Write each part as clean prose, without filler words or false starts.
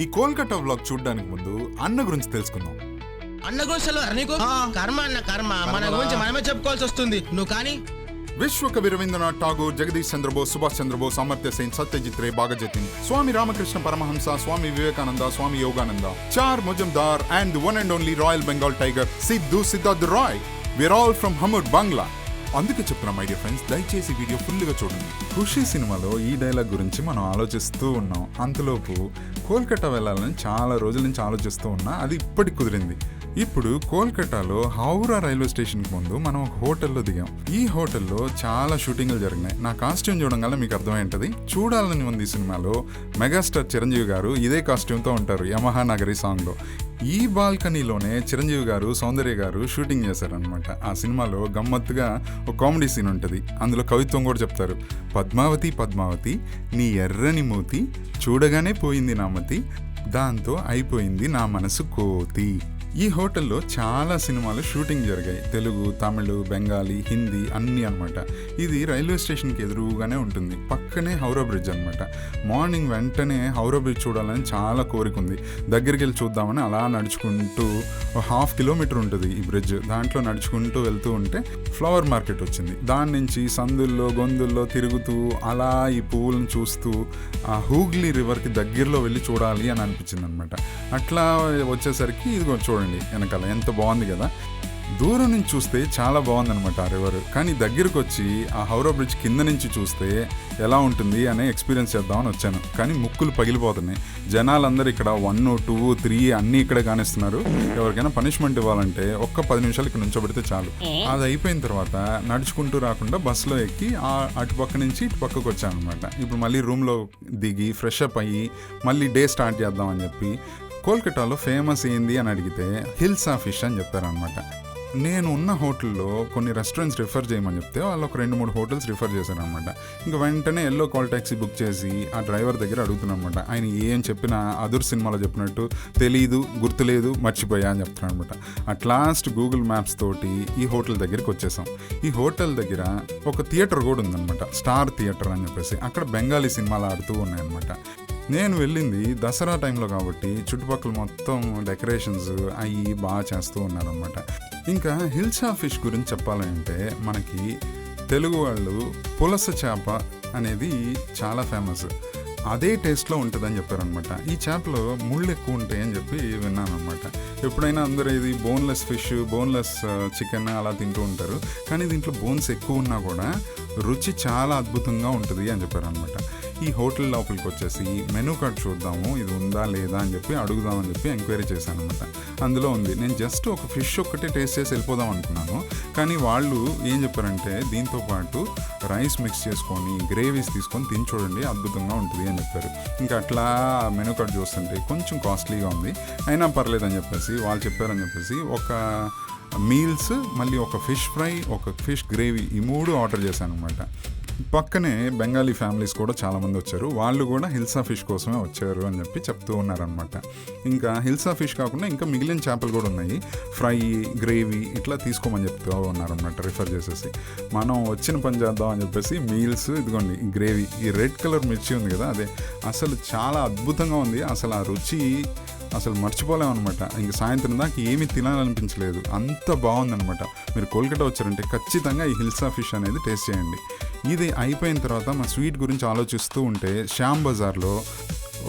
ఈ కోల్కతా వ్లాగ్ చూడడానికి ముందు అన్న గురించి తెలుసుకుందాం. అన్న గురించి నీకు కర్మ అన్న కర్మ, మన గురించి మనమే చెప్పుకోవాల్సి వస్తుంది. నువ్వు కానీ విశ్వకవి రవీంద్రనాథ్ ఠాగూర్, జగదీష్ చంద్రబోస్, సుభాష్ చంద్రబోస్, అమర్త్య సేన్, సత్యజిత్ రే, బాగజతిన్, స్వామి రామకృష్ణ పరమహంస, స్వామి వివేకానంద, స్వామి యోగానంద, చార్ ముజుమ్దార్ and the one and only Royal Bengal Tiger Siddhu Siddharth Roy. we're all from హమూర్, బంగ్లా. అందుకే చెప్తున్నా మై డియర్ ఫ్రెండ్స్, దయచేసి వీడియో ఫుల్గా చూడండి. ఖుషీ సినిమాలో ఈ డైలాగ్ గురించి మనం ఆలోచిస్తూ ఉన్నాం. అంతలోపు కోల్కతా వెళ్ళాలని చాలా రోజుల నుంచి ఆలోచిస్తూ ఉన్నా, అది ఇప్పటికి కుదిరింది. ఇప్పుడు కోల్కతాలో హౌరా రైల్వే స్టేషన్కి ముందు మనం ఒక హోటల్లో దిగాం. ఈ హోటల్లో చాలా షూటింగ్లు జరిగినాయి. నా కాస్ట్యూమ్ చూడంగానే మీకు అర్థమైంటది. చూడాలని ఉంది ఈ సినిమాలో మెగాస్టార్ చిరంజీవి గారు ఇదే కాస్ట్యూమ్తో ఉంటారు యమహా నగరి సాంగ్లో. ఈ బాల్కనీలోనే చిరంజీవి గారు, సౌందర్య గారు షూటింగ్ చేశారనమాట. ఆ సినిమాలో గమ్మత్తుగా ఒక కామెడీ సీన్ ఉంటుంది. అందులో కవిత్వం కూడా చెప్తారు. పద్మావతి పద్మావతి నీ ఎర్రని మూతి చూడగానే పోయింది నా మతి, దాంతో అయిపోయింది నా మనసు కోతి. ఈ హోటల్లో చాలా సినిమాలు షూటింగ్ జరిగాయి. తెలుగు, తమిళ్, బెంగాలీ, హిందీ అన్నీ అనమాట. ఇది రైల్వే స్టేషన్కి ఎదురుగానే ఉంటుంది. పక్కనే హౌరా బ్రిడ్జ్ అనమాట. మార్నింగ్ వెంటనే హౌరా బ్రిడ్జ్ చూడాలని చాలా కోరిక ఉంది. దగ్గరికి వెళ్ళి చూద్దామని అలా నడుచుకుంటూ 1/2 కిలోమీటర్ ఉంటుంది ఈ బ్రిడ్జ్. దాంట్లో నడుచుకుంటూ వెళ్తూ ఉంటే ఫ్లవర్ మార్కెట్ వచ్చింది. దాని నుంచి సందుల్లో గొంతుల్లో తిరుగుతూ అలా ఈ పువ్వులను చూస్తూ ఆ హూగ్లీ రివర్కి దగ్గరలో వెళ్ళి చూడాలి అని అనిపించింది అనమాట. అట్లా వచ్చేసరికి ఇదిగో చూడండి వెనకాల ఎంత బాగుంది కదా. దూరం నుంచి చూస్తే చాలా బాగుందనమాట ఆ రివర్. కానీ దగ్గరకు వచ్చి ఆ హౌరా బ్రిడ్జ్ కింద నుంచి చూస్తే ఎలా ఉంటుంది అనే ఎక్స్పీరియన్స్ చేద్దామని వచ్చాను. కానీ ముక్కులు పగిలిపోతున్నాయి. జనాలందరూ ఇక్కడ 1, 2, 3 అన్నీ ఇక్కడ కానిస్తున్నారు. ఎవరికైనా పనిష్మెంట్ ఇవ్వాలంటే ఒక్క 10 నిమిషాలు ఇక్కడ నుంచోబెడితే చాలు. అది అయిపోయిన తర్వాత నడుచుకుంటూ రాకుండా బస్సులో ఎక్కి అటుపక్క నుంచి ఇటు పక్కకు వచ్చాను అనమాట. ఇప్పుడు మళ్ళీ రూమ్లో దిగి ఫ్రెష్ అప్ అయ్యి మళ్ళీ డే స్టార్ట్ చేద్దామని చెప్పి కోల్కతాలో ఫేమస్ ఏంది అని అడిగితే హిల్సా ఫిష్ అని చెప్పారనమాట. నేను ఉన్న హోటల్లో కొన్ని రెస్టారెంట్స్ రిఫర్ చేయమని చెప్తే వాళ్ళు ఒక 2-3 హోటల్స్ రిఫర్ చేశారనమాట. ఇంకా వెంటనే ఎల్లో కాల్ ట్యాక్సీ బుక్ చేసి ఆ డ్రైవర్ దగ్గర అడుగుతున్నానమాట. ఆయన ఏం చెప్పినా అదుర్ సినిమాలో చెప్పినట్టు తెలీదు, గుర్తులేదు, మర్చిపోయా అని చెప్తున్నాను అనమాట. అట్ లాస్ట్ గూగుల్ మ్యాప్స్ తోటి ఈ హోటల్ దగ్గరికి వచ్చేసాం. ఈ హోటల్ దగ్గర ఒక థియేటర్ కూడా ఉందన్నమాట, స్టార్ థియేటర్ అని చెప్పేసి. అక్కడ బెంగాలీ సినిమాలు ఆడుతూ ఉన్నాయన్నమాట. నేను వెళ్ళింది దసరా టైంలో కాబట్టి చుట్టుపక్కల మొత్తం డెకరేషన్స్ అవి బాగా చేస్తూ ఉన్నారనమాట. ఇంకా హిల్సా ఫిష్ గురించి చెప్పాలంటే మనకి తెలుగు వాళ్ళు పులస చేప అనేది చాలా ఫేమస్. అదే టేస్ట్లో ఉంటుందని చెప్పారనమాట. ఈ చేపలో ముళ్ళు ఎక్కువ ఉంటాయి అని చెప్పి విన్నాను అనమాట. ఎప్పుడైనా అందరూ ఇది బోన్లెస్ ఫిష్, బోన్లెస్ చికెన్ అలా తింటూ ఉంటారు. కానీ దీంట్లో బోన్స్ ఎక్కువ ఉన్నా కూడా రుచి చాలా అద్భుతంగా ఉంటుంది అని చెప్పారనమాట. ఈ హోటల్ లోపలికి వచ్చేసి మెనూ కార్డ్ చూద్దాము, ఇది ఉందా లేదా అని చెప్పి అడుగుదామని చెప్పి ఎంక్వైరీ చేశాను అనమాట. అందులో ఉంది. నేను జస్ట్ ఒక ఫిష్ ఒక్కటే టేస్ట్ చేసి వెళ్ళిపోదాం అనుకున్నాను. కానీ వాళ్ళు ఏం చెప్పారంటే దీంతో పాటు రైస్ మిక్స్ చేసుకొని గ్రేవీస్ తీసుకొని తిని చూడండి, అద్భుతంగా ఉంటుంది అని చెప్పారు. ఇంకా అట్లా మెనూ కార్డ్ చూస్తుంటే కొంచెం కాస్ట్లీగా ఉంది, అయినా పర్లేదని చెప్పేసి వాళ్ళు చెప్పారని చెప్పేసి ఒక మీల్స్, మళ్ళీ ఒక ఫిష్ ఫ్రై, ఒక ఫిష్ గ్రేవీ, ఈ 3 ఆర్డర్ చేశాను అనమాట. పక్కనే బెంగాలీ ఫ్యామిలీస్ కూడా చాలామంది వచ్చారు. వాళ్ళు కూడా హిల్సా ఫిష్ కోసమే వచ్చారు అని చెప్పి చెప్తూ ఉన్నారనమాట. ఇంకా హిల్సా ఫిష్ కాకుండా ఇంకా మిగిలిన చేపలు కూడా ఉన్నాయి, ఫ్రై, గ్రేవీ ఇట్లా తీసుకోమని చెప్తూ ఉన్నారనమాట రిఫర్ చేసేసి. మనం వచ్చిన పని చేద్దాం అని చెప్పేసి మీల్స్, ఇదిగోండి గ్రేవీ, ఈ రెడ్ కలర్ మిర్చి ఉంది కదా అదే అసలు చాలా అద్భుతంగా ఉంది. అసలు ఆ రుచి అసలు మర్చిపోలేమన్నమాట. ఇంక సాయంత్రం దాకా ఏమీ తినాలనిపించలేదు, అంత బాగుందనమాట. మీరు కోల్కతా వచ్చారంటే ఖచ్చితంగా ఈ హిల్సా ఫిష్ అనేది టేస్ట్ చేయండి. ఇది అయిపోయిన తర్వాత మా స్వీట్ గురించి ఆలోచిస్తూ ఉంటే శ్యామ్ బజార్లో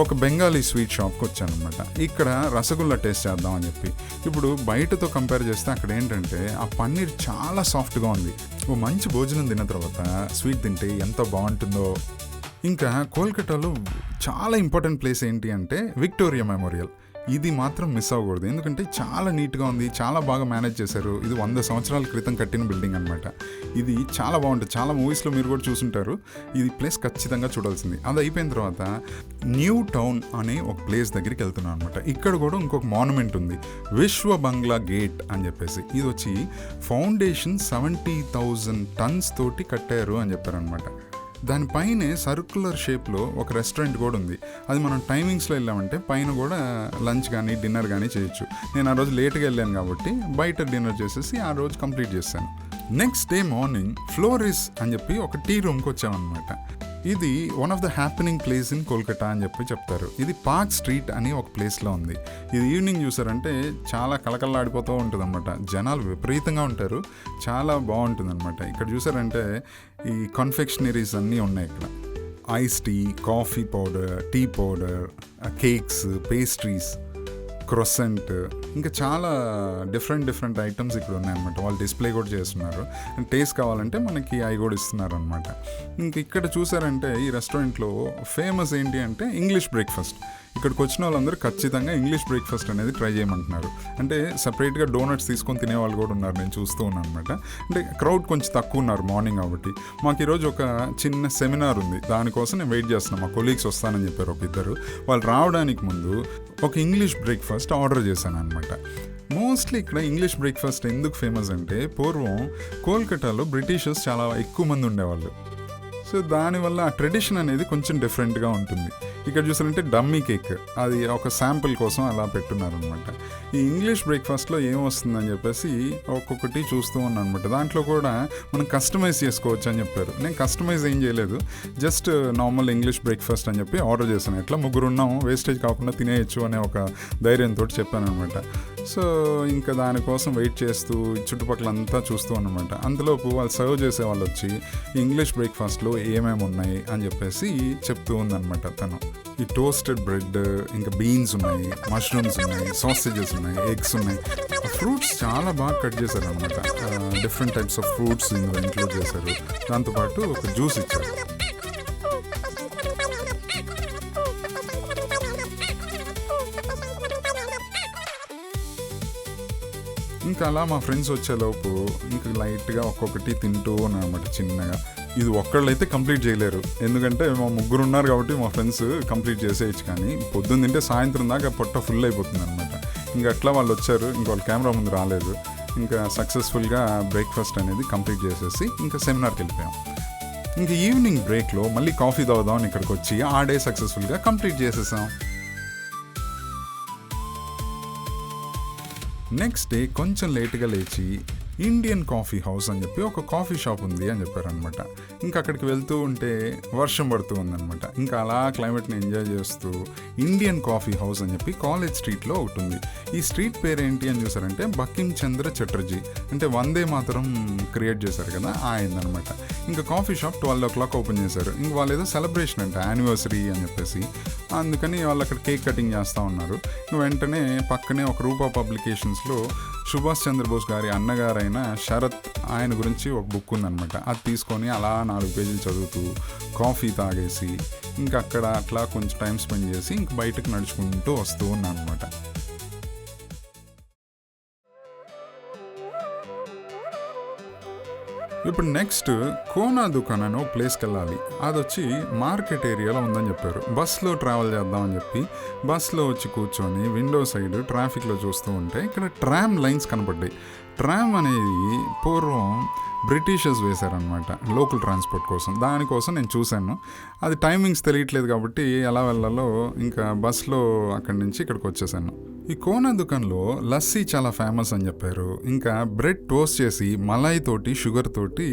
ఒక బెంగాలీ స్వీట్ షాప్కి వచ్చానమాట. ఇక్కడ రసగుల్లా టేస్ట్ చేద్దామని చెప్పి. ఇప్పుడు బయటతో కంపేర్ చేస్తే అక్కడ ఏంటంటే ఆ పన్నీర్ చాలా సాఫ్ట్గా ఉంది. ఓ మంచి భోజనం తిన్న తర్వాత స్వీట్ తింటే ఎంత బాగుంటుందో. ఇంకా కోల్కతాలో చాలా ఇంపార్టెంట్ ప్లేస్ ఏంటి అంటే విక్టోరియా మెమోరియల్. ఇది మాత్రం మిస్ అవ్వకూడదు, ఎందుకంటే చాలా నీట్గా ఉంది, చాలా బాగా మేనేజ్ చేశారు. ఇది 100 సంవత్సరాల క్రితం కట్టిన బిల్డింగ్ అనమాట. ఇది చాలా బాగుంటుంది. చాలా మూవీస్లో మీరు కూడా చూసుంటారు. ఇది ప్లేస్ ఖచ్చితంగా చూడాల్సింది. అది అయిపోయిన తర్వాత న్యూ టౌన్ అనే ఒక ప్లేస్ దగ్గరికి వెళ్తున్నాను అనమాట. ఇక్కడ కూడా ఇంకొక మాన్యుమెంట్ ఉంది, విశ్వ బంగ్లా గేట్ అని చెప్పేసి. ఇది వచ్చి ఫౌండేషన్ 70,000 టన్స్ తోటి కట్టారు అని చెప్పారనమాట. దానిపైనే సర్క్యులర్ షేప్లో ఒక రెస్టారెంట్ కూడా ఉంది. అది మనం టైమింగ్స్లో వెళ్ళామంటే పైన కూడా లంచ్ కానీ డిన్నర్ కానీ చేయొచ్చు. నేను ఆ రోజు లేట్గా వెళ్ళాను కాబట్టి బయట డిన్నర్ చేసేసి ఆ రోజు కంప్లీట్ చేశాను. నెక్స్ట్ డే మార్నింగ్ ఫ్లోరిస్ అని చెప్పి ఒక టీ రూమ్కి వచ్చామన్నమాట. ఇది one of the happening place in Kolkata అని చెప్పి చెప్తారు. ఇది పార్క్ స్ట్రీట్ అని ఒక ప్లేస్లో ఉంది. ఇది ఈవినింగ్ చూసారంటే చాలా కళకళలాడిపోతూ ఉంటుంది అనమాట. జనాలు విపరీతంగా ఉంటారు, చాలా బాగుంటుంది అనమాట. ఇక్కడ చూసారంటే ఈ కన్ఫెక్షనరీస్ అన్నీ ఉన్నాయి. ఇక్కడ ice tea, coffee powder, tea powder, cakes, pastries, croissant, ఇంకా చాలా డిఫరెంట్ ఐటమ్స్ ఇక్కడ ఉన్నాయన్నమాట. వాళ్ళు డిస్ప్లే కూడా చేస్తున్నారు. టేస్ట్ కావాలంటే మనకి అవి కూడా ఇస్తున్నారు అనమాట. ఇంక ఇక్కడ చూసారంటే ఈ రెస్టారెంట్లో ఫేమస్ ఏంటి అంటే ఇంగ్లీష్ బ్రేక్ఫాస్ట్. ఇక్కడికి వచ్చిన వాళ్ళందరూ ఖచ్చితంగా ఇంగ్లీష్ బ్రేక్ఫాస్ట్ అనేది ట్రై చేయమంటున్నారు. అంటే సపరేట్గా డోనట్స్ తీసుకొని తినే వాళ్ళు కూడా ఉన్నారు, నేను చూస్తూ ఉన్నాను అనమాట. అంటే క్రౌడ్ కొంచెం తక్కువ ఉన్నారు మార్నింగ్ కాబట్టి. మాకు ఈరోజు ఒక చిన్న సెమినార్ ఉంది, దానికోసం నేను వెయిట్ చేస్తున్నాను. మా కొలీగ్స్ వస్తానని చెప్పారు ఒక ఇద్దరు. వాళ్ళు రావడానికి ముందు ఒక ఇంగ్లీష్ బ్రేక్ఫాస్ట్ ఆర్డర్ చేశాను అనమాట. మోస్ట్లీ ఇక్కడ ఇంగ్లీష్ బ్రేక్ఫాస్ట్ ఎందుకు ఫేమస్ అంటే పూర్వం కోల్కతాలో బ్రిటిషర్స్ చాలా ఎక్కువ మంది ఉండేవాళ్ళు. సో దానివల్ల ఆ ట్రెడిషన్ అనేది కొంచెం డిఫరెంట్గా ఉంటుంది. ఇక్కడ చూసారంటే డమ్మీ కేక్, అది ఒక శాంపుల్ కోసం అలా పెట్టున్నారు అనమాట. ఈ ఇంగ్లీష్ బ్రేక్ఫాస్ట్లో ఏం వస్తుందని చెప్పేసి ఒక్కొక్కటి చూస్తూ ఉన్నాను అనమాట. దాంట్లో కూడా మనం కస్టమైజ్ చేసుకోవచ్చు అని చెప్పారు. నేను కస్టమైజ్ ఏం చేయలేదు, జస్ట్ నార్మల్ ఇంగ్లీష్ బ్రేక్ఫాస్ట్ అని చెప్పి ఆర్డర్ చేశాను. ఎట్లా ముగ్గురు ఉన్నాం, వేస్టేజ్ కాకుండా తినేయచ్చు అనే ఒక ధైర్యంతో చెప్పాను అనమాట. సో ఇంకా దానికోసం వెయిట్ చేస్తూ చుట్టుపక్కల అంతా చూస్తూ అన్నమాట. అంతలోపు వాళ్ళు సర్వ్ చేసే వాళ్ళు వచ్చి ఇంగ్లీష్ బ్రేక్ఫాస్ట్లో ఏమేమి ఉన్నాయి అని చెప్పేసి చెప్తూ ఉందన్నమాట తను. ఈ టోస్టెడ్ బ్రెడ్, ఇంకా బీన్స్ ఉన్నాయి, మష్రూమ్స్ ఉన్నాయి, సాసేజెస్ ఉన్నాయి, ఎగ్స్ ఉన్నాయి, ఫ్రూట్స్ చాలా బాగా కట్ చేశారు అనమాట. డిఫరెంట్ టైప్స్ ఆఫ్ ఫ్రూట్స్ ఇందులో ఇంక్లూడ్ చేశారు. దాంతోపాటు ఒక జ్యూస్ ఇచ్చారు. ఇంకా అలా మా ఫ్రెండ్స్ వచ్చేలోపు ఇంకా లైట్గా ఒక్కొక్కటి తింటూ ఉన్నాను అనమాట చిన్నగా. ఇది ఒక్కళ్ళైతే కంప్లీట్ చేయలేరు, ఎందుకంటే మా ముగ్గురు ఉన్నారు కాబట్టి మా ఫ్రెండ్స్ కంప్లీట్ చేసేయచ్చు. కానీ పొద్దున్న తింటే సాయంత్రం దాకా పొట్ట ఫుల్ అయిపోతుంది అనమాట. ఇంకా అట్లా వాళ్ళు వచ్చారు, ఇంకా వాళ్ళు కెమెరా ముందు రాలేదు. ఇంకా సక్సెస్ఫుల్గా బ్రేక్ఫాస్ట్ అనేది కంప్లీట్ చేసేసి ఇంకా సెమినార్కి వెళ్ళిపోయాం. ఇంకా ఈవినింగ్ బ్రేక్లో మళ్ళీ కాఫీ తాగుదామని ఇక్కడికి వచ్చి ఆ డే సక్సెస్ఫుల్గా కంప్లీట్ చేసేసాం. నెక్స్ట్ డే కొంచెం లేట్గా లేచి ఇండియన్ కాఫీ హౌస్ అని చెప్పి ఒక కాఫీ షాప్ ఉంది అని చెప్పారనమాట. ఇంకా అక్కడికి వెళ్తూ ఉంటే వర్షం పడుతూ ఉందనమాట. ఇంకా అలా క్లైమేట్ని ఎంజాయ్ చేస్తూ ఇండియన్ కాఫీ హౌస్ అని చెప్పి కాలేజ్ స్ట్రీట్లో ఒకటి ఉంది. ఈ స్ట్రీట్ పేరు ఏంటి అని చూసారంటే బంకిం చంద్ర చటర్జీ, అంటే వందే మాతరం క్రియేట్ చేశారు కదా ఆయనదనమాట. ఇంకా కాఫీ షాప్ 12 o'clock ఓపెన్ చేశారు. ఇంక వాళ్ళు ఏదో సెలబ్రేషన్ అంటే యానివర్సరీ అని చెప్పేసి, అందుకని వాళ్ళు అక్కడ కేక్ కటింగ్ చేస్తూ ఉన్నారు. వెంటనే పక్కనే ఒక రూపా పబ్లికేషన్స్లో సుభాష్ చంద్రబోస్ గారి అన్నగారైన శరత్, ఆయన గురించి ఒక బుక్ ఉందనమాట. అది తీసుకొని అలా 4 పేజీలు చదువుతూ కాఫీ తాగేసి ఇంకా అక్కడ అట్లా కొంచెం టైం స్పెండ్ చేసి ఇంక బయటకు నడుచుకుంటూ వస్తూ ఉన్నాను అనమాట. ఇప్పుడు నెక్స్ట్ కోనా దుకాన్ అని ఒక ప్లేస్కి వెళ్ళాలి. అది వచ్చి మార్కెట్ ఏరియాలో ఉందని చెప్పారు. బస్లో ట్రావెల్ చేద్దామని చెప్పి బస్లో వచ్చి కూర్చొని విండో సైడ్ ట్రాఫిక్లో చూస్తూ ఉంటే ఇక్కడ ట్రామ్ లైన్స్ కనపడ్డాయి. ట్రామ్ అనేది పూర్వం బ్రిటిషర్స్ వేశారనమాట లోకల్ ట్రాన్స్పోర్ట్ కోసం. దానికోసం నేను చూశాను. అది టైమింగ్స్ తెలియట్లేదు కాబట్టి ఎలా వెళ్ళాలో ఇంకా బస్లో అక్కడి నుంచి ఇక్కడికి వచ్చేసాను. ఈ కోనా దుకాణంలో లస్సీ చాలా ఫేమస్ అని చెప్పారు. ఇంకా బ్రెడ్ టోస్ట్ చేసి మలాయి తోటి షుగర్ తోటి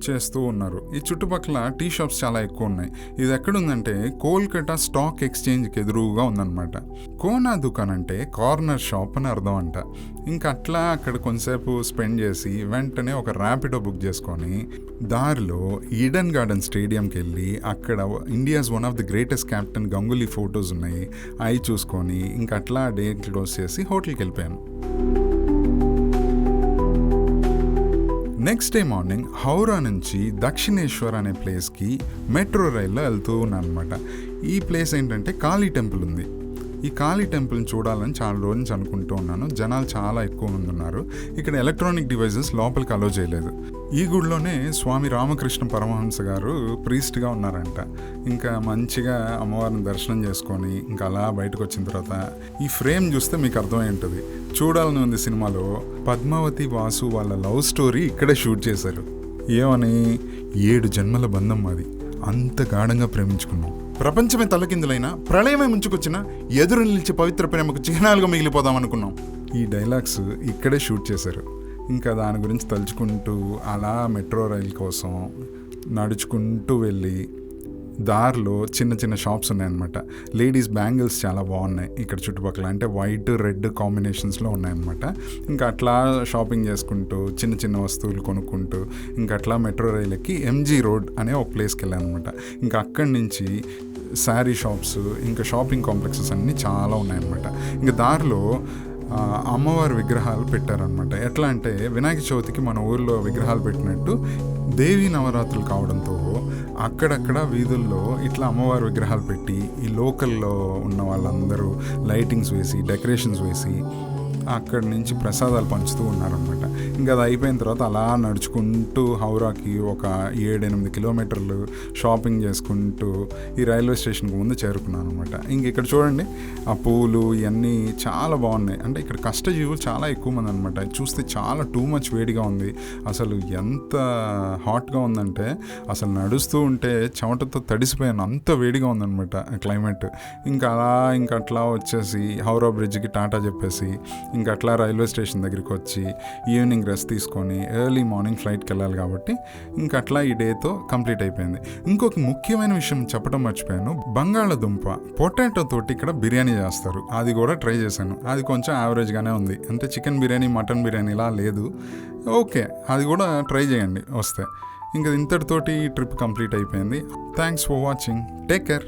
చేస్తూ ఉన్నారు. ఈ చుట్టుపక్కల టీ షాప్స్ చాలా ఎక్కువ ఉన్నాయి. ఇది ఎక్కడుందంటే కోల్కతా స్టాక్ ఎక్స్చేంజ్కి ఎదురుగా ఉందన్నమాట. కోనా దుకాణం అంటే కార్నర్ షాప్ అని అర్థం అంట. ఇంకా అట్లా అక్కడ కొంతసేపు స్పెండ్ చేసి వెంటనే ఒక ర్యాపిడో బుక్ చేసుకొని దారిలో ఈడెన్ గార్డెన్ స్టేడియంకి వెళ్ళి అక్కడ India's one of the greatest captain Ganguly photos ఉన్నాయి, అవి చూసుకొని ఇంకా అట్లా డే క్లోజ్ చేసి హోటల్కి వెళ్ళిపోయాను. నెక్స్ట్ డే మార్నింగ్ హౌరా నుంచి దక్షిణేశ్వర్ అనే ప్లేస్కి మెట్రో రైల్లో వెళ్తూ ఉన్నాను అనమాట. ఈ ప్లేస్ ఏంటంటే కాళీ టెంపుల్ ఉంది. ఈ కాళీ టెంపుల్ని చూడాలని చాలా రోజు నుంచి అనుకుంటూ ఉన్నాను. జనాలు చాలా ఎక్కువ మంది ఉన్నారు. ఇక్కడ ఎలక్ట్రానిక్ డివైజెస్ లోపలికి అలో చేయలేదు. ఈ గుడిలోనే స్వామి రామకృష్ణ పరమహంస గారు ప్రీస్ట్గా ఉన్నారంట. ఇంకా మంచిగా అమ్మవారిని దర్శనం చేసుకొని ఇంకా అలా బయటకు వచ్చిన తర్వాత ఈ ఫ్రేమ్ చూస్తే మీకు అర్థమై ఉంటుంది. చూడాలని ఉంది సినిమాలో పద్మావతి వాసు వాళ్ళ లవ్ స్టోరీ ఇక్కడే షూట్ చేశారు. ఏమని 7 జన్మల బంధం మాది, అంత గాఢంగా ప్రేమించుకున్నాం, ప్రపంచమే తలకిందులైనా ప్రళయమే ముంచుకొచ్చినా ఎదురు నిలిచి పవిత్ర ప్రేమకు చిహ్నాలుగా మిగిలిపోదాం అనుకున్నాం. ఈ డైలాగ్స్ ఇక్కడే షూట్ చేశారు. ఇంకా దాని గురించి తలుచుకుంటూ అలా మెట్రో రైల్ కోసం నడుచుకుంటూ వెళ్ళి దారిలో చిన్న చిన్న షాప్స్ ఉన్నాయన్నమాట. లేడీస్ బ్యాంగిల్స్ చాలా బాగున్నాయి ఇక్కడ చుట్టుపక్కల, అంటే వైట్ రెడ్ కాంబినేషన్స్లో ఉన్నాయన్నమాట. ఇంకా అట్లా షాపింగ్ చేసుకుంటూ చిన్న చిన్న వస్తువులు కొనుక్కుంటూ ఇంకా అట్లా మెట్రో రైల్ ఎక్కి ఎంజీ రోడ్ అనే ఒక ప్లేస్కి వెళ్ళాను అనమాట. ఇంకా అక్కడి నుంచి శారీ షాప్స్ ఇంకా షాపింగ్ కాంప్లెక్సెస్ అన్నీ చాలా ఉన్నాయన్నమాట. ఇంకా దారిలో అమ్మవారి విగ్రహాలు పెట్టారనమాట. ఎట్లా అంటే వినాయక చవితికి మన ఊర్లో విగ్రహాలు పెట్టినట్టు దేవీ నవరాత్రులు కావడంతో అక్కడక్కడ వీధుల్లో ఇట్లా అమ్మవారి విగ్రహాలు పెట్టి ఈ లోకల్లో ఉన్న వాళ్ళందరూ లైటింగ్స్ వేసి డెకరేషన్స్ వేసి అక్కడి నుంచి ప్రసాదాలు పంచుతూ ఉన్నారనమాట. ఇంకా అది అయిపోయిన తర్వాత అలా నడుచుకుంటూ హౌరాకి ఒక 7-8 కిలోమీటర్లు షాపింగ్ చేసుకుంటూ ఈ రైల్వే స్టేషన్కి ముందు చేరుకున్నాను అనమాట. ఇంక ఇక్కడ చూడండి ఆ పూలు ఇవన్నీ చాలా బాగున్నాయి. అంటే ఇక్కడ కష్టజీవులు చాలా ఎక్కువ మంది అనమాట. చూస్తే చాలా టూ మచ్ వేడిగా ఉంది. అసలు ఎంత హాట్గా ఉందంటే అసలు నడుస్తూ ఉంటే చెమటతో తడిసిపోయాను, అంత వేడిగా ఉందనమాట క్లైమేట్. ఇంకా అట్లా వచ్చేసి హౌరా బ్రిడ్జ్కి టాటా చెప్పేసి ఇంకా అట్లా రైల్వే స్టేషన్ దగ్గరికి వచ్చి ఈవినింగ్ రెస్ట్ తీసుకొని ఎర్లీ మార్నింగ్ ఫ్లైట్కి వెళ్ళాలి కాబట్టి ఇంకా అట్లా ఈ డేతో కంప్లీట్ అయిపోయింది. ఇంకొక ముఖ్యమైన విషయం చెప్పడం మర్చిపోయాను. బంగాళదుంప పొటాటో తోటి ఇక్కడ బిర్యానీ చేస్తారు, అది కూడా ట్రై చేశాను. అది కొంచెం యావరేజ్గానే ఉంది, అంటే చికెన్ బిర్యానీ మటన్ బిర్యానీ ఇలా లేదు. ఓకే, అది కూడా ట్రై చేయండి వస్తే. ఇంకా ఇంతటితోటి ట్రిప్ కంప్లీట్ అయిపోయింది. Thanks for watching. Take care.